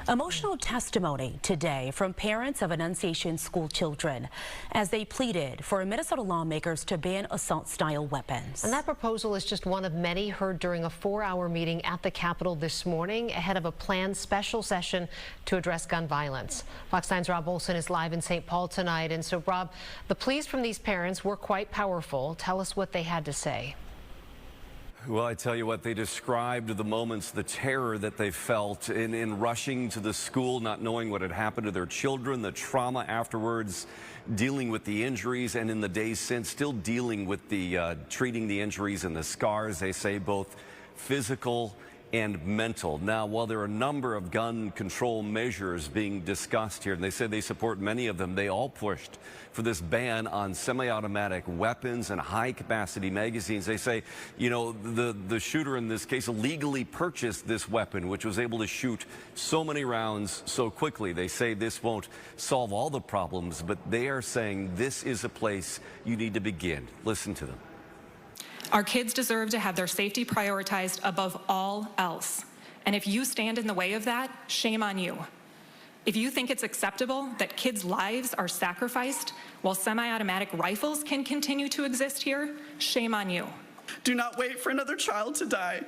Emotional testimony today from parents of Annunciation school children as they pleaded for Minnesota lawmakers to ban assault-style weapons. And that proposal is just one of many heard during a 4-hour meeting at the Capitol this morning ahead of a planned special session to address gun violence. Fox 9's Rob Olson is live in St. Paul tonight. And so, Rob, the pleas from these parents were quite powerful. Tell us what they had to say. Well, I tell you what, they described the moments, the terror that they felt in rushing to the school, not knowing what had happened to their children, the trauma afterwards, dealing with the injuries, and in the days since, still dealing with the treating the injuries and the scars. They say both physical and mental. Now, while there are a number of gun control measures being discussed here, and they said they support many of them, they all pushed for this ban on semi-automatic weapons and high-capacity magazines. They say, you know, the shooter in this case illegally purchased this weapon, which was able to shoot so many rounds so quickly. They say this won't solve all the problems, but they are saying this is a place you need to begin. Listen to them. Our kids deserve to have their safety prioritized above all else. And if you stand in the way of that, shame on you. If you think it's acceptable that kids' lives are sacrificed while semi-automatic rifles can continue to exist here, shame on you. Do not wait for another child to die.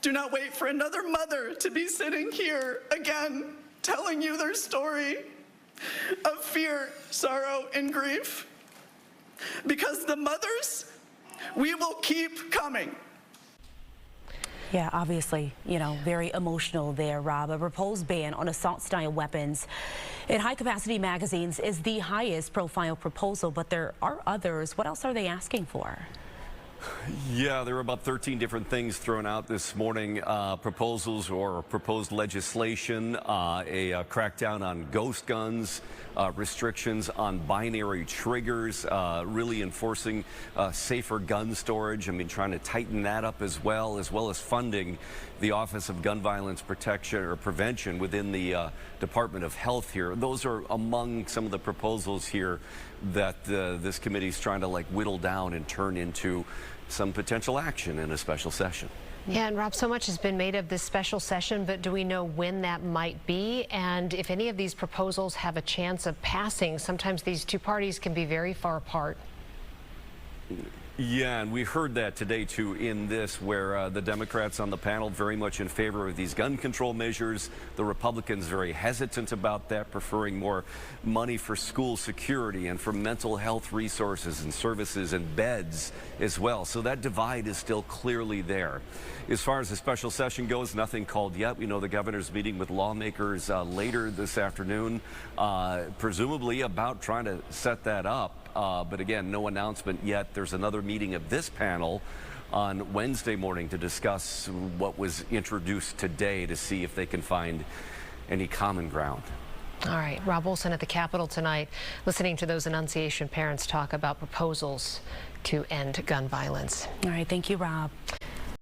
Do not wait for another mother to be sitting here again, telling you their story of fear, sorrow, and grief. Because the mothers, we will keep coming. Yeah, obviously, you know, very emotional there, Rob. A proposed ban on assault-style weapons in high-capacity magazines is the highest profile proposal, but there are others. What else are they asking for? Yeah, there were about 13 different things thrown out this morning, proposals or proposed legislation, a crackdown on ghost guns, restrictions on binary triggers, really enforcing safer gun storage. I mean, trying to tighten that up as well as funding the Office of Gun Violence Protection or Prevention within the Department of Health here. Those are among some of the proposals here that this committee is trying to whittle down and turn into some potential action in a special session. Yeah, and Rob, so much has been made of this special session, but do we know when that might be? And if any of these proposals have a chance of passing? Sometimes these two parties can be very far apart. Yeah, and we heard that today, too, in this, where the Democrats on the panel very much in favor of these gun control measures. The Republicans very hesitant about that, preferring more money for school security and for mental health resources and services and beds as well. So that divide is still clearly there. As far as the special session goes, nothing called yet. We know the governor's meeting with lawmakers later this afternoon, presumably about trying to set that up. But again, no announcement yet. There's another meeting of this panel on Wednesday morning to discuss what was introduced today to see if they can find any common ground. All right, Rob Olson at the Capitol tonight, listening to those Annunciation parents talk about proposals to end gun violence. All right, thank you, Rob.